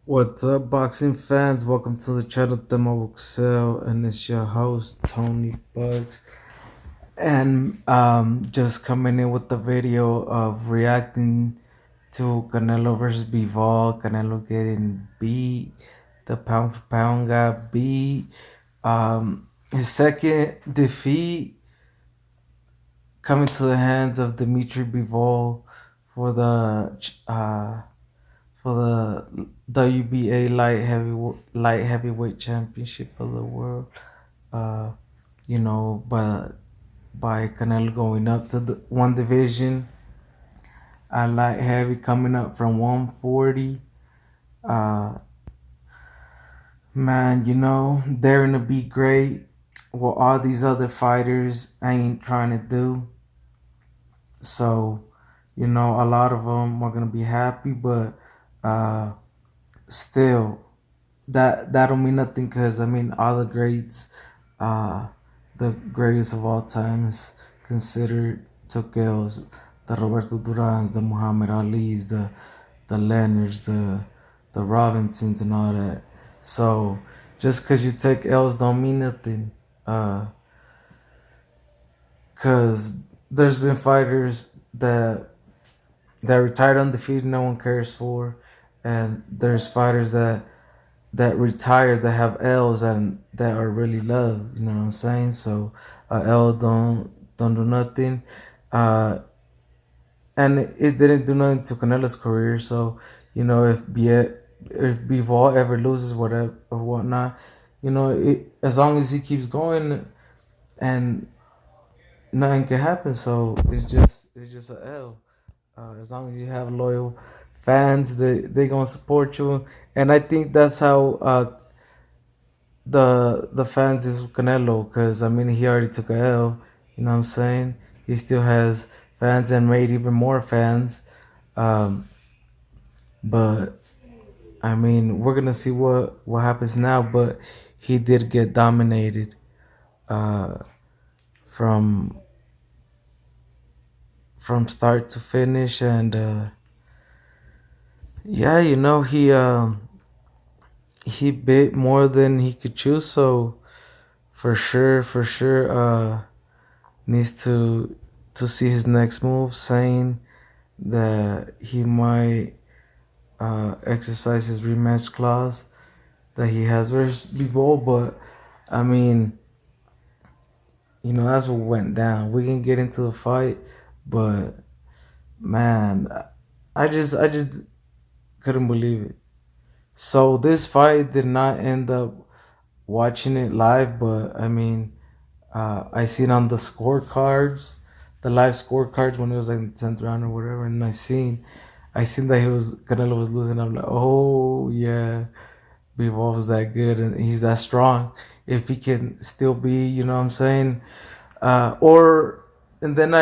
What's up, boxing fans? Welcome to the channel Demo Excel, and it's your host Tony Bugs. And just coming in with the video of reacting to Canelo versus Bivol. Canelo getting beat. The pound for pound got beat. His second defeat coming to the hands of Dimitri Bivol for the WBA light heavyweight championship of the world. Uh, by Canelo going up to the one division. Light heavy coming up from 140. Man, daring to be great. What all these other fighters ain't trying to do. So, a lot of them are gonna be happy, but still, that don't mean nothing because all the greats, the greatest of all times considered took L's. The Roberto Durans, the Muhammad Ali's, the Leonards, the Robinsons, and all that. So just because you take L's don't mean nothing. Because there's been fighters that retired undefeated, no one cares for, and there's fighters that retired that have L's and that are really loved. You know what I'm saying? So L don't do nothing, and it didn't do nothing to Canelo's career. So if Bivol ever loses whatever or whatnot, as long as he keeps going and nothing can happen. So it's just a L. As long as you have loyal fans, they gonna support you, and I think that's how the fans is with Canelo, because he already took a L. You know what I'm saying? He still has fans and made even more fans. But we're gonna see what happens now. But he did get dominated from start to finish, and he bit more than he could chew. So for sure, needs to see his next move, saying that he might exercise his rematch clause that he has versus Bivol. But that's what went down. We can get into the fight, but man, I just couldn't believe it. So this fight did not end up watching it live, but I seen on the scorecards, the live scorecards, when it was like the 10th round or whatever, and I seen that Canelo was losing. I'm like, oh yeah, Bivol was that good and he's that strong. If he can still be, you know what I'm saying? And then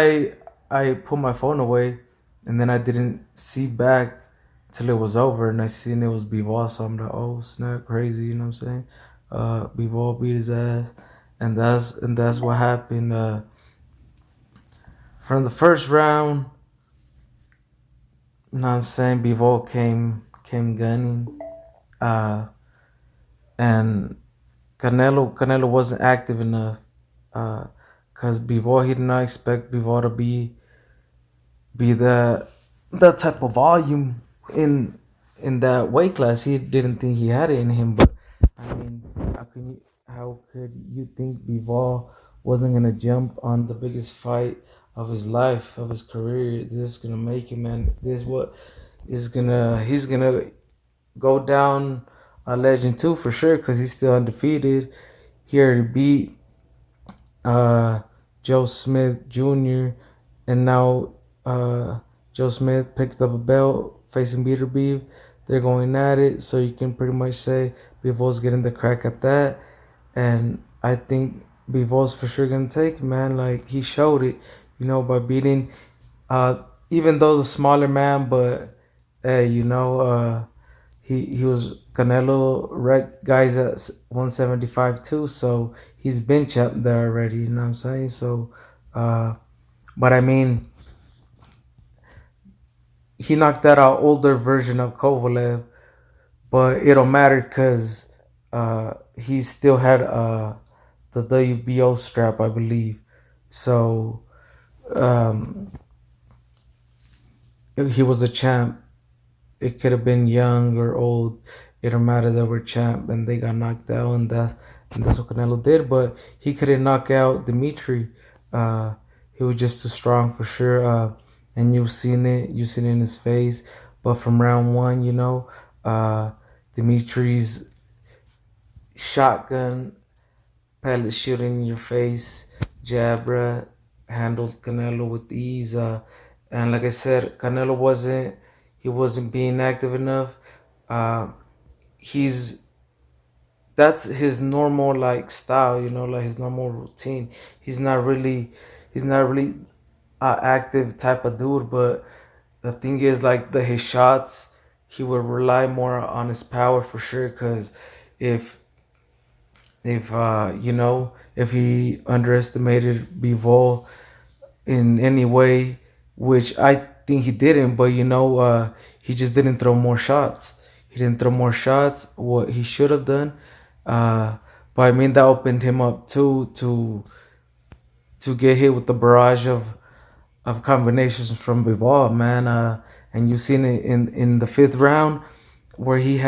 I put my phone away, and then I didn't see back till it was over, and I seen it was Bivol. So I'm like, oh snap, crazy, you know what I'm saying? Bivol beat his ass, and that's what happened. From the first round, you know what I'm saying, Bivol came gunning, and Canelo wasn't active enough, because Bivol, he did not expect Bivol to be that type of volume in that weight class. He didn't think he had it in him. But how could you think Bivol wasn't gonna jump on the biggest fight of his life, of his career? This is gonna make him, man. He's gonna go down a legend too, for sure, because he's still undefeated. He already beat Joe Smith Jr., and now Joe Smith picked up a belt facing Peter Beef. They're going at it, so you can pretty much say Bivol's getting the crack at that. And I think Bivol's for sure gonna take it, man. Like, he showed it, by beating even though the smaller man, but hey, he was Canelo wrecked guys at 175 too, so he's been champ there already, you know what I'm saying? So but he knocked out an older version of Kovalev, but it don't matter because he still had the WBO strap, I believe. So um, he was a champ. It could have been young or old. It don't matter. They were champ and they got knocked out, and that's what Canelo did. But he couldn't knock out Dimitri. Uh, he was just too strong for sure. And you've seen it. You've seen it in his face. But from round one, uh, Dimitri's shotgun pellet shooting in your face, Jabra handled Canelo with ease. And like I said, Canelo wasn't being active enough. Uh, he's That's his normal like style, like his normal routine. He's not really he's not really active type of dude. But the thing is, like his shots, he would rely more on his power for sure. Because if if he underestimated Bivol in any way, which I think he didn't, but he just didn't throw more shots. He didn't throw more shots. What he should have done, uh, but I mean that opened him up too to get hit with the barrage of combinations from Bivol, man. And you seen it in the fifth round where he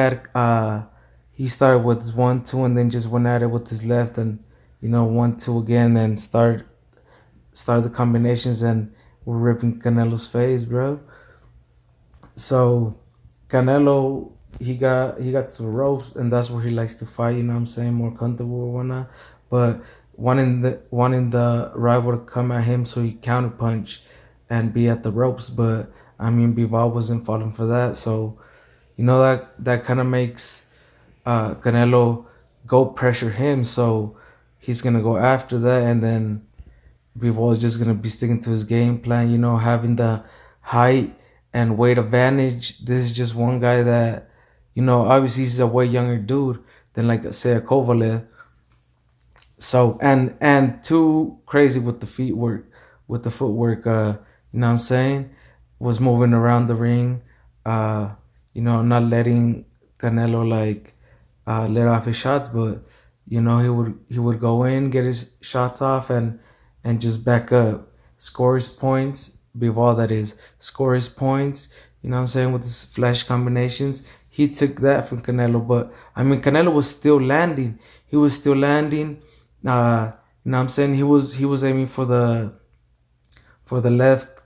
started with his 1-2 and then just went at it with his left and 1-2 again and start the combinations and we're ripping Canelo's face, bro. So Canelo, he got to the ropes and that's where he likes to fight. You know what I'm saying, more comfortable or whatnot. But wanting the rival to come at him so he counterpunch and be at the ropes. But I mean, Bivol wasn't falling for that. So that kind of makes Canelo go pressure him. So he's gonna go after that, and then Bivol is just gonna be sticking to his game plan. Having the height and weight advantage. This is just one guy that, obviously he's a way younger dude than like say a Kovalev. So and too crazy with the feet work, with the footwork. You know what I'm saying? Was moving around the ring. Not letting Canelo like let off his shots, but he would go in, get his shots off, and just back up, score his points. Bivol, that is, score his points. You know what I'm saying, with his flash combinations. He took that from Canelo, but I mean Canelo was still landing. He was still landing. You know what I'm saying, he was aiming for the left,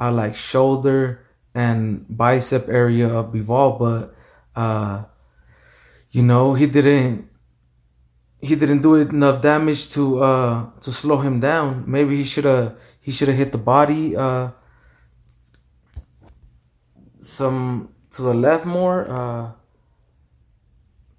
like shoulder and bicep area of Bivol, but he didn't do enough damage to slow him down. Maybe he should have hit the body some to the left more,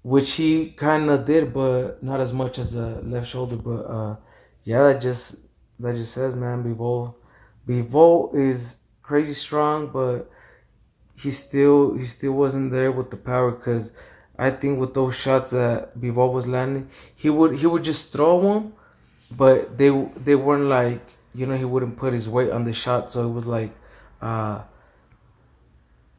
which he kind of did, but not as much as the left shoulder. But yeah, that just says, man, Bivol is crazy strong, but he still wasn't there with the power. Because I think with those shots that Bivol was landing, he would just throw them, but they weren't like, he wouldn't put his weight on the shot, so it was like uh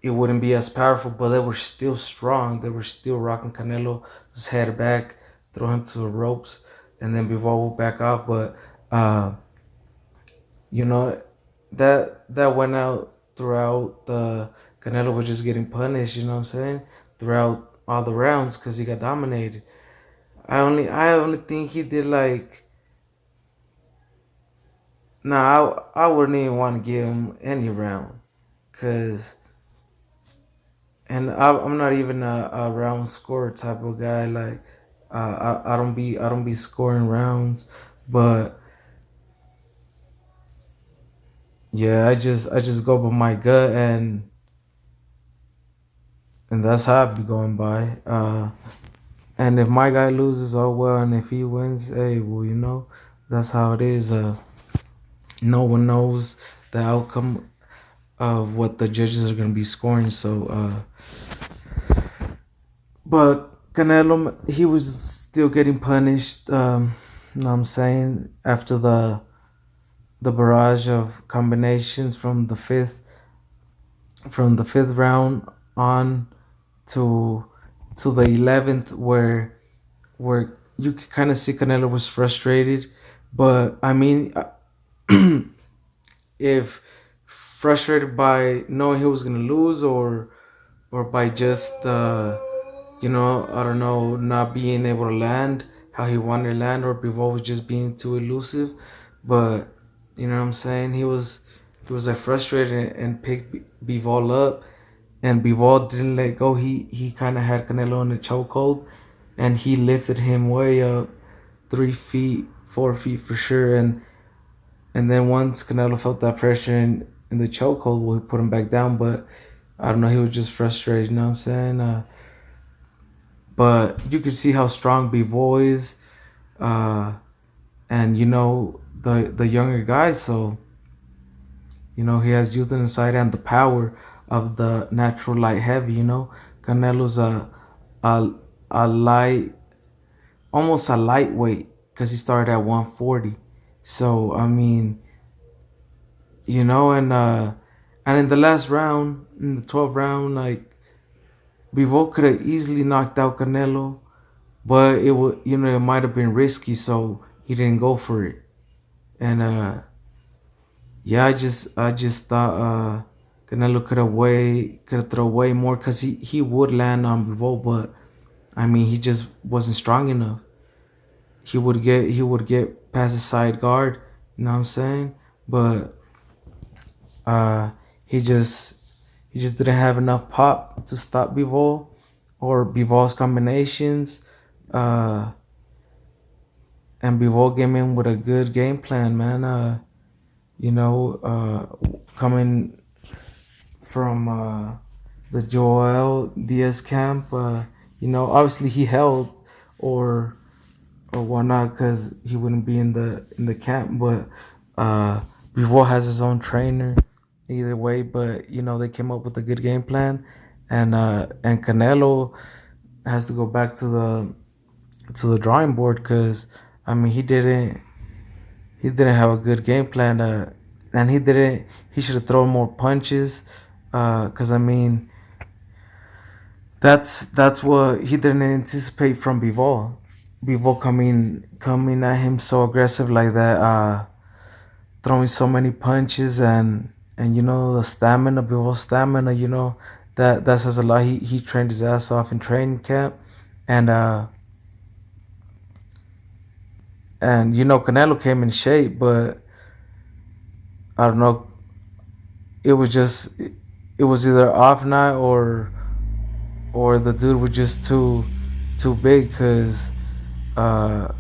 it wouldn't be as powerful, but they were still strong. They were still rocking Canelo's head back, throw him to the ropes, and then Bivol would back off. But uh, you know that went out throughout the Canelo was just getting punished. You know what I'm saying, throughout all the rounds because he got dominated. I only think he did like. Nah, I wouldn't even want to give him any round, cause and I'm not even a round scorer type of guy. Like I don't be scoring rounds, but yeah, I just go by my gut, and that's how I be going by. And if my guy loses, oh well, and if he wins, hey, well, that's how it is. No one knows the outcome of what the judges are gonna be scoring. So, but Canelo, he was still getting punished. You know what I'm saying, after the barrage of combinations from the fifth round on to to the 11th where you could kind of see Canelo was frustrated. But I mean, if frustrated by knowing he was gonna lose, or by just I don't know, not being able to land how he wanted to land, or Bivol was just being too elusive. But you know what I'm saying? He was like frustrated and picked Bivol up, and Bivol didn't let go. He kind of had Canelo in the chokehold, and he lifted him way up, 3 feet, 4 feet for sure. And then once Canelo felt that pressure in the chokehold, well, he put him back down. But I don't know, he was just frustrated. You know what I'm saying? But you can see how strong Bivol is, and the younger guy. So he has youth inside and the power of the natural light heavy. Canelo's a a light, almost a lightweight, because he started at 140. So I mean, and in the last round, in the 12th round, like, Bivol could have easily knocked out Canelo, but it might have been risky, so he didn't go for it. And yeah, I just thought Canelo could have thrown way more, because he would land on Bivol, but I mean, he just wasn't strong enough. He would get past the side guard, you know what I'm saying? But uh, he just he just didn't have enough pop to stop Bivol or Bivol's combinations. Uh, and Bivol came in with a good game plan, man. Coming from the Joel Diaz camp, obviously he held, or whatnot, because he wouldn't be in the camp. But Bivol has his own trainer. Either way, but they came up with a good game plan, and Canelo has to go back to the drawing board, because I mean, he didn't have a good game plan, and he should have thrown more punches, because I mean, that's what he didn't anticipate from Bivol. Bivol coming at him so aggressive like that, throwing so many punches, and the stamina, Bivol stamina, that says a lot. He trained his ass off in training camp, and Canelo came in shape, but I don't know. It was either off night, or the dude was just too big, because uh,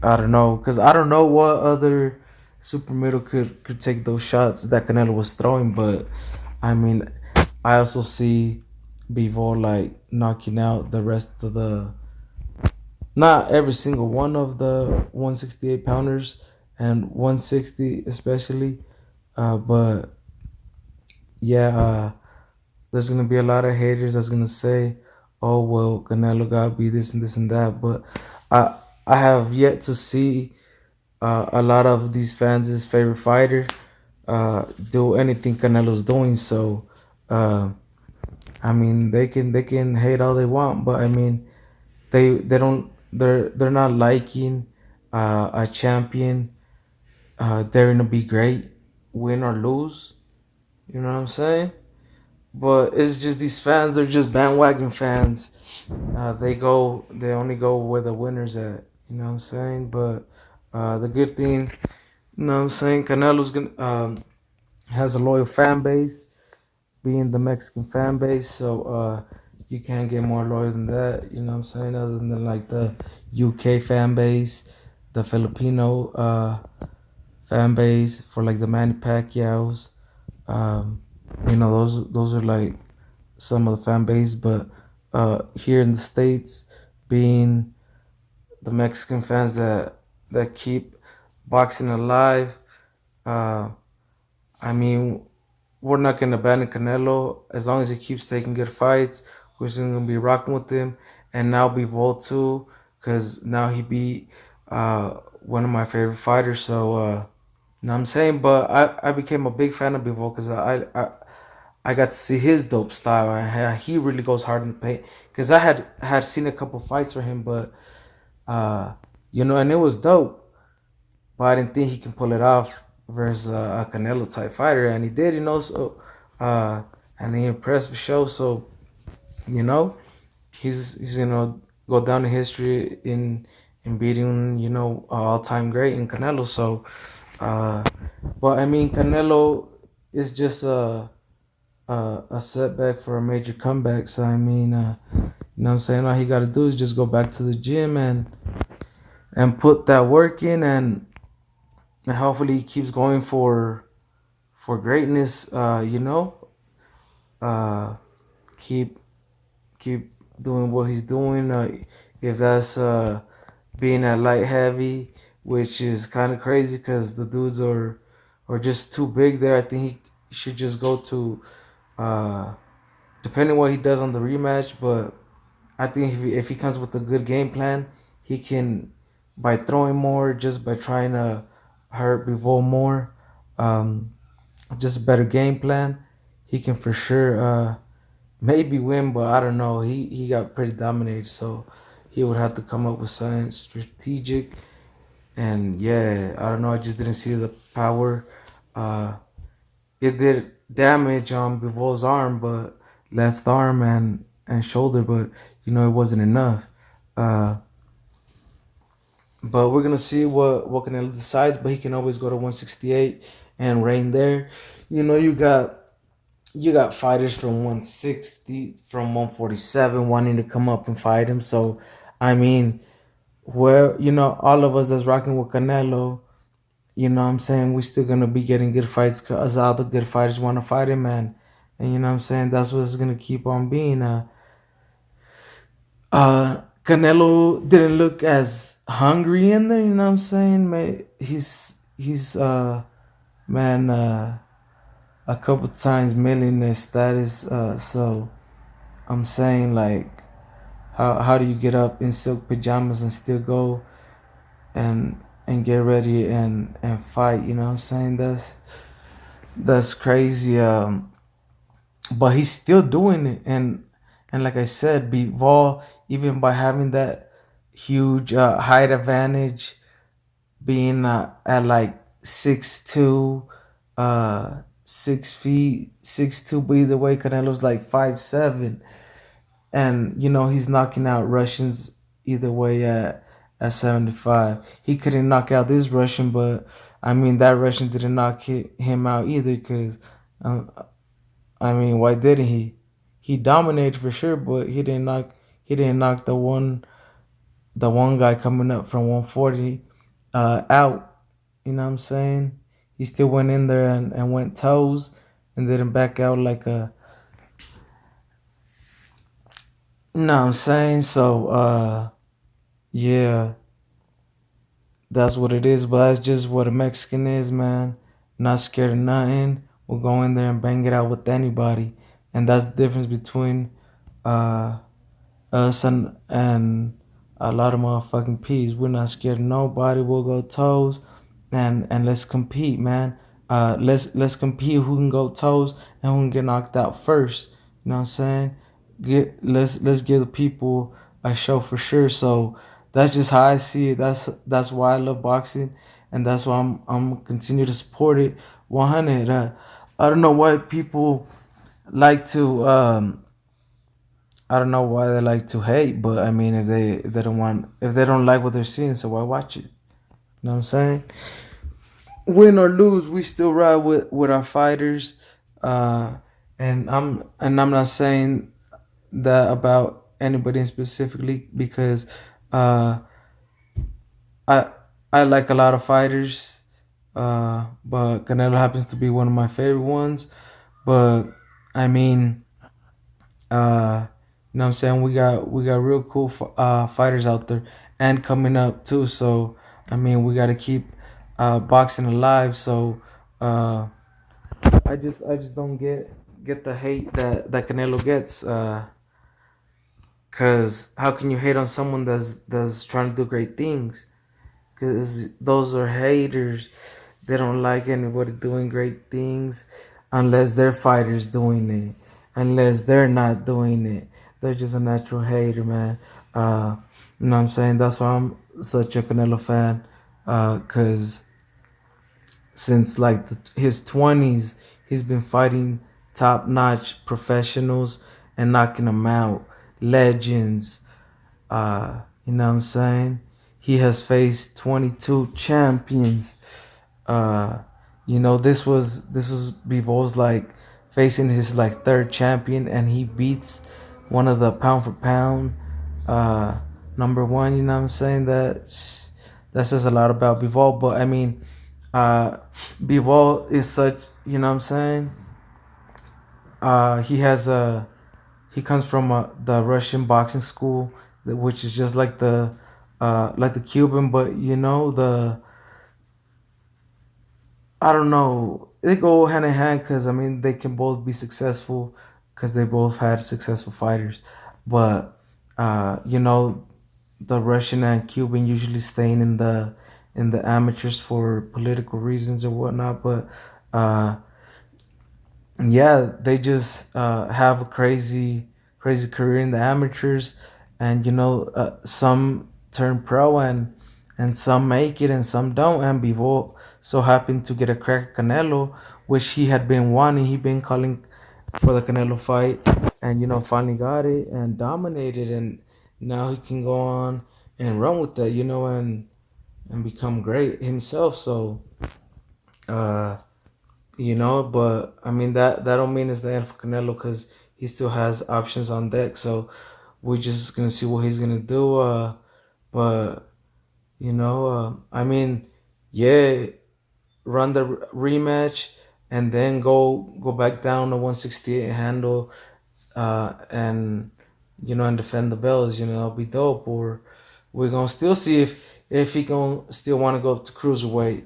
I don't know what other super middle could take those shots that Canelo was throwing. But I mean, I also see Bivol like knocking out the rest of the, not every single one of the 168 pounders, and 160 especially. But yeah, there's gonna be a lot of haters that's gonna say, "Oh well, Canelo gotta be this and this and that." But I have yet to see a lot of these fans' favorite fighter do anything Canelo's doing. So I mean, they can hate all they want, but I mean, they don't they're not liking a champion daring to be great, win or lose. You know what I'm saying? But it's just these fans, they're just bandwagon fans. They only go where the winners at. You know what I'm saying? But the good thing, you know what I'm saying, Canelo's gonna has a loyal fan base, being the Mexican fan base. So you can't get more loyal than that. You know what I'm saying? Other than like the UK fan base, the Filipino fan base for like the Manny Pacquiao's. Um, those are like some of the fan base. But here in the States, being the Mexican fans that keep boxing alive, uh, I mean, we're not gonna abandon Canelo as long as he keeps taking good fights. We're just gonna be rocking with him, and now be Volt too, because now he beat one of my favorite fighters. So, know what I'm saying? But I became a big fan of Bivol, because I got to see his dope style, and he really goes hard in the paint. Because I had seen a couple fights for him, but and it was dope. But I didn't think he can pull it off versus a Canelo type fighter, and he did, So, and he impressed for sure. So, you know, he's gonna go down in history in beating all time great in Canelo. So, uh, but I mean, Canelo is just a setback for a major comeback. So I mean, what I'm saying, all he got to do is just go back to the gym and put that work in, and hopefully he keeps going for greatness. Uh, keep keep doing what he's doing. If that's being at light heavy, which is kind of crazy because the dudes are just too big there. I think he should just go to depending what he does on the rematch. But I think if he comes with a good game plan, he can, by throwing more, just by trying to hurt Bivol more, um, just a better game plan, he can for sure maybe win. But I don't know. He got pretty dominated, so he would have to come up with something strategic. And yeah, I don't know. I just didn't see the power. Uh, it did damage on Bivol's arm, but left arm and shoulder, but it wasn't enough. Uh, but we're gonna see what Canelo decides. But he can always go to 168 and reign there. You got fighters from 160, from 147 wanting to come up and fight him. So I mean, all of us that's rocking with Canelo, what I'm saying, we still gonna be getting good fights because all the good fighters want to fight him, man. And what I'm saying, that's what's gonna keep on being. Canelo didn't look as hungry in there, what I'm saying? Man, he's man a couple times millionaire status. So I'm saying, like, how do you get up in silk pajamas and still go and get ready and fight? What I'm saying? That's crazy. But he's still doing it, and like I said, Bivol, even by having that huge height advantage, being at like 6'2", 6 feet, 6'2", but either way, Canelo's like 5'7", and he's knocking out Russians either way at 75. He couldn't knock out this Russian, but I mean that Russian didn't knock him out either, because I mean, why didn't he? He dominated for sure, but he didn't knock the one guy coming up from 140 out. You know what I'm saying? He still went in there and went toes and didn't back out like a. You know what I'm saying? So yeah, that's what it is. But that's just what a Mexican is, man. Not scared of nothing. We'll go in there and bang it out with anybody, and that's the difference between uh us and a lot of motherfucking peeps. We're not scared of nobody. We'll go toes, and let's compete, man. Let's compete who can go toes and who can get knocked out first. You know what I'm saying? Let's give the people a show for sure. So that's just how I see it. That's why I love boxing, and that's why I'm continue to support it 100. I don't know why people like to I don't know why they like to hate, but I mean, if they don't like what they're seeing, so why watch it? You know what I'm saying? Win or lose, we still ride with our fighters, uh, and I'm not saying that about anybody specifically, because uh, I I like a lot of fighters, but Canelo happens to be one of my favorite ones. But I mean, you know what I'm saying? We got real cool fighters out there and coming up too. So I mean, we got to keep boxing alive. So uh, I just don't get the hate that Canelo gets. Cause how can you hate on someone that's trying to do great things? Cause those are haters. They don't like anybody doing great things. unless their fighters doing it, unless they're not doing it. They're just a natural hater, man. You know what I'm saying? That's why I'm such a Canelo fan. Cause since like his 20s, he's been fighting top notch professionals and knocking them out, legends. You know what I'm saying? He has faced 22 champions. Uh, this was Bivol like facing his like third champion, and he beats one of the pound for pound uh, number one. You know what I'm saying? That says a lot about Bivol. But I mean, uh, Bivol is such. You know what I'm saying? He comes from the Russian boxing school, which is just like the Cuban, but the I don't know. They go hand in hand because I mean they can both be successful because they both had successful fighters, but the Russian and Cuban usually staying in the amateurs for political reasons or whatnot, but uh, yeah, they just have a crazy career in the amateurs, and some turn pro and some make it and some don't. And Bivol so happened to get a crack at Canelo, which he had been wanting. He'd been calling for the Canelo fight, and finally got it and dominated, and now he can go on and run with that, and become great himself. So. Uh, but I mean that don't mean it's the end for Canelo because he still has options on deck. So we're just gonna see what he's gonna do. But I mean, yeah, run the rematch and then go back down to 168 handle, and and defend the belts. That'll be dope. Or we're gonna still see if he gonna still want to go up to cruiserweight.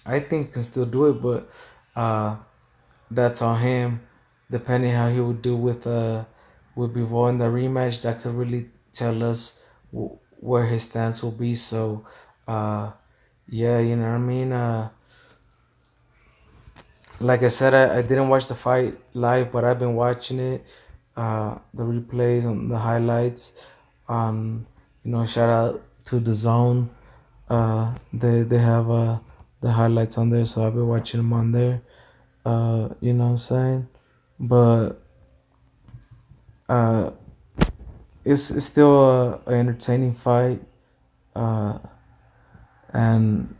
I think he can still do it, but uh, that's on him. Depending how he would do with Bivol in the rematch, that could really tell us where his stance will be. So, uh, yeah, you know what I mean. Like I said, I didn't watch the fight live, but I've been watching it, the replays and the highlights. Shout out to the Zone. They have the highlights on there, so I've been watching them on there. You know what I'm saying? But uh, it's still a entertaining fight, uh, and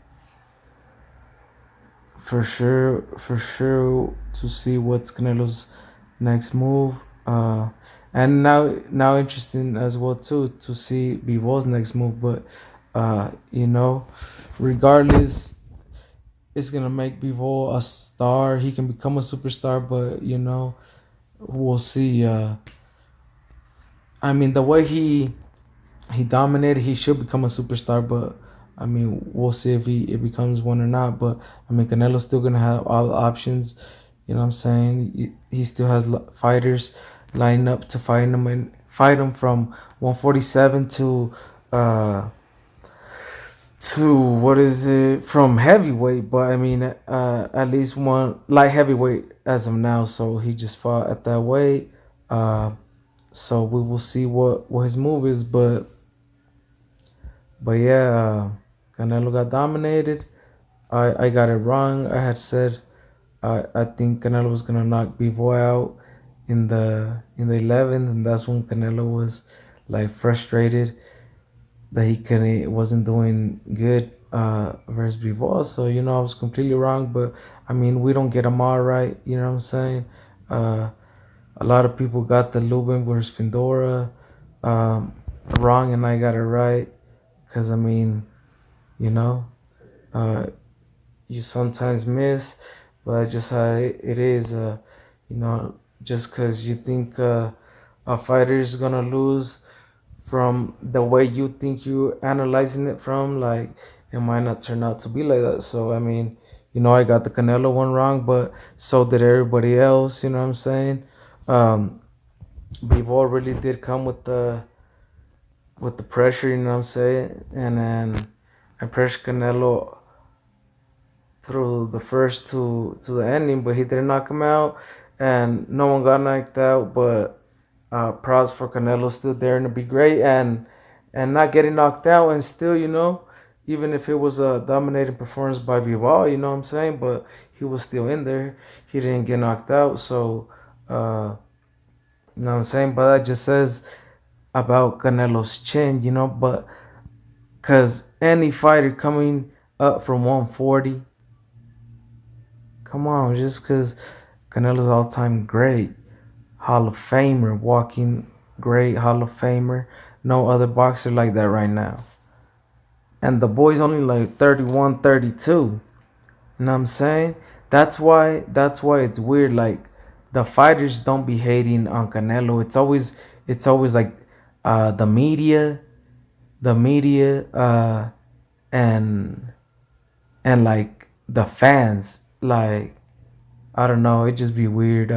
for sure to see what's Canelo's next move. And now interesting as well too to see Bivol's next move. But regardless, it's gonna make Bivol a star. He can become a superstar, but we'll see. I mean, the way he dominated, he should become a superstar. But I mean, we'll see if he becomes one or not. But I mean, Canelo's still gonna have all the options. You know what I'm saying? He still has fighters lined up to fight him and fight him from 147 to what is it from heavyweight. But I mean, at least one light heavyweight as of now. So he just fought at that weight. So we will see what his move is. But yeah, Canelo got dominated. I got it wrong. I had said I think Canelo was gonna knock Bivol out in the 11th, and that's when Canelo was like frustrated that he couldn't wasn't doing good versus Bivol. So I was completely wrong. But I mean, we don't get them all right. You know what I'm saying? A lot of people got the Lubin versus Findora wrong, and I got it right. Because I mean, you know, uh, you sometimes miss, but that's just how it is. Just because you think a fighter is gonna lose from the way you think you analyzing it from, like it might not turn out to be like that. So I mean, I got the Canelo one wrong, but so did everybody else. You know what I'm saying? Um, Bivol really did come with the pressure. You know what I'm saying? And then I pressure Canelo through the first to the ending, but he didn't knock him out, and no one got knocked out. But props for Canelo still there to be great and not getting knocked out, and still, even if it was a dominating performance by Vival, you know what I'm saying, but he was still in there. He didn't get knocked out, so you know what I'm saying. But that just says about Canelo's chin, but because any fighter coming up from 140, come on, just because Canelo's all time great, Hall of Famer, walking great Hall of Famer. No other boxer like that right now. And the boy's only like 31, 32. You know what I'm saying? That's why it's weird. Like the fighters don't be hating on Canelo. It's always like the media, and like the fans. Like I don't know, it just be weird.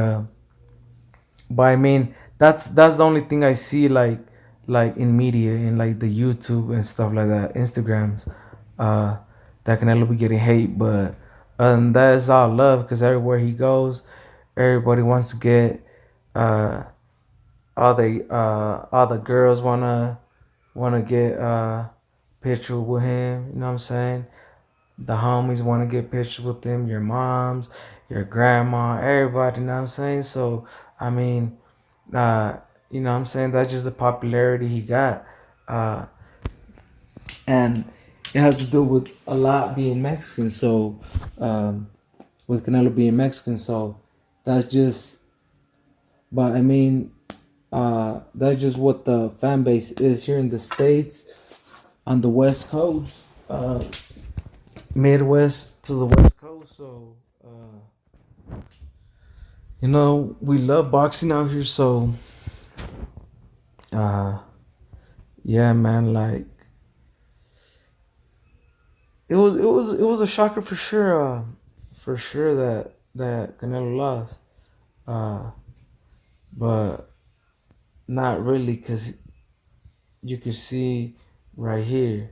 But I mean, that's the only thing I see, like in media, in like the YouTube and stuff like that, Instagrams, uh, that Canelo be getting hate. But that is all love, because everywhere he goes, everybody wants to get, uh, all the girls wanna get picture with him. You know what I'm saying? The homies want to get pictures with him. Your moms, your grandma, everybody. You know what I'm saying? So I mean, uh, you know what I'm saying, that's just the popularity he got. Uh, and it has to do with a lot being Mexican. So, with Canelo being Mexican, so that's just, but I mean, that's just what the fan base is here in the States, on the West Coast, Midwest to the West Coast. So, we love boxing out here. So, uh, yeah, man, like, it was a shocker for sure. For sure that Canelo lost. Uh, but not really, because you can see right here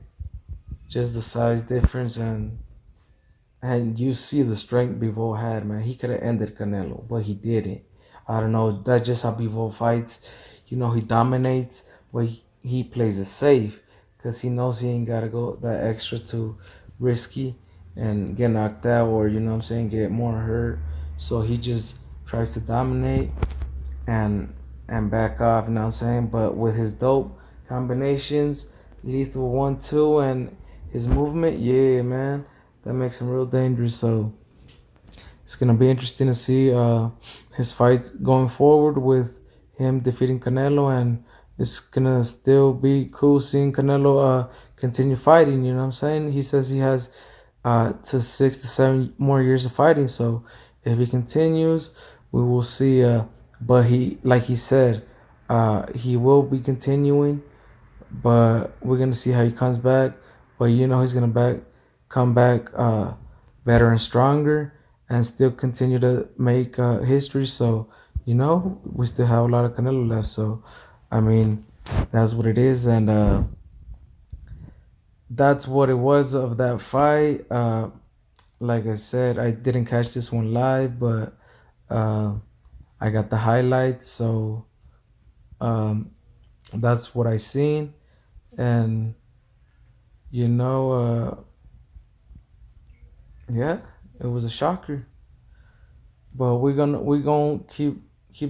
just the size difference, and you see the strength Bivol had, man. He could have ended Canelo, but he didn't. I don't know. That's just how Bivol fights. He dominates, but he plays it safe, because he knows he ain't got to go that extra too risky and get knocked out, or, you know what I'm saying, get more hurt. So he just tries to dominate and back off, you know what I'm saying? But with his dope combinations, lethal 1-2, and his movement, yeah, man, that makes him real dangerous. So it's gonna be interesting to see his fights going forward with him defeating Canelo, and it's gonna still be cool seeing Canelo continue fighting. You know what I'm saying? He says he has to 6 to 7 more years of fighting. So if he continues, we will see. But like he said, he will be continuing, but we're gonna see how he comes back. But he's gonna come back better and stronger, and still continue to make history. So we still have a lot of Canelo left. So I mean, that's what it is, and that's what it was of that fight. Like I said, I didn't catch this one live, but uh, I got the highlights. So um, that's what I seen, and you know, uh, yeah, it was a shocker. But we gonna keep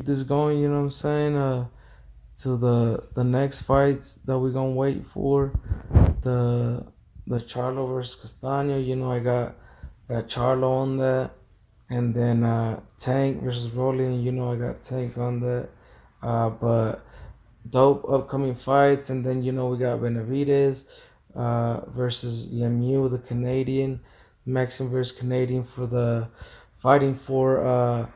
this going. You know what I'm saying? To the next fights that we're gonna wait for, the Charlo versus Castano. I got Charlo on that, and then Tank versus Rolling. I got Tank on that. But dope upcoming fights, and then we got Benevidez versus Lemieux, the Canadian, Mexican versus Canadian, for the fighting for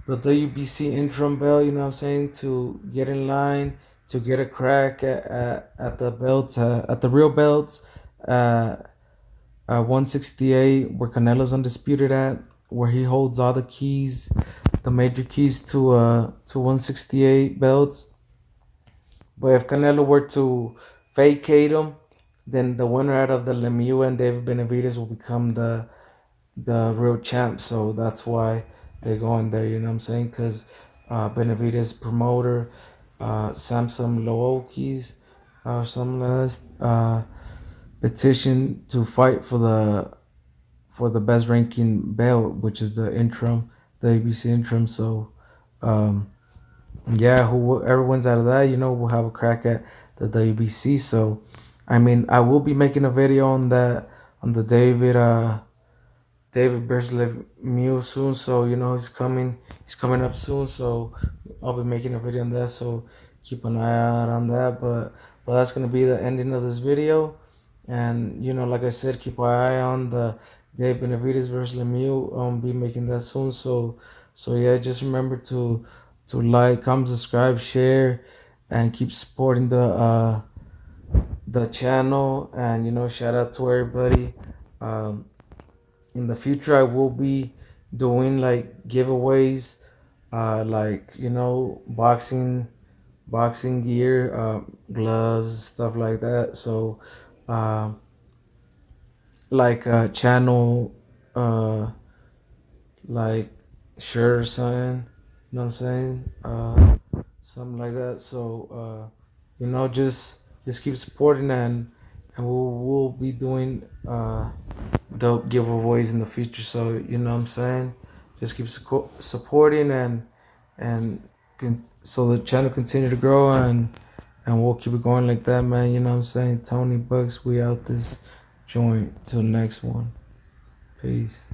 the WBC interim belt. You know what I'm saying, to get in line to get a crack at the belts, at the real belts. 168, where Canelo's undisputed at, where he holds all the keys, the major keys to 168 belts. But if Canelo were to vacate him, then the winner out of the Lemieux and David Benevidez will become the real champ, so that's why they go in there. You know what I'm saying? Because Benevidez promoter, Samsung Lookis or something like this, petition to fight for the best ranking belt, which is the interim, the ABC interim. So, yeah, whoever wins out of that, will have a crack at the WBC. So, I mean, I will be making a video on that, on the David Benevidez soon. So he's coming up soon. So I'll be making a video on that. So keep an eye out on that. But that's gonna be the ending of this video. And like I said, keep an eye on the David Benevidez versus Lemieux. Be making that soon. So yeah, just remember to like, comment, subscribe, share, and keep supporting the channel. And shout out to everybody. In the future, I will be doing like giveaways, like boxing gear, gloves, stuff like that. So um like channel, uh like shirt or something, you know what I'm saying, something like that. So just keep supporting, and we'll be doing dope giveaways in the future. So what I'm saying, just keep supporting, and so the channel continue to grow, and we'll keep it going like that, man. You know what I'm saying? Tony Bucks, we out this joint. Till next one. Peace.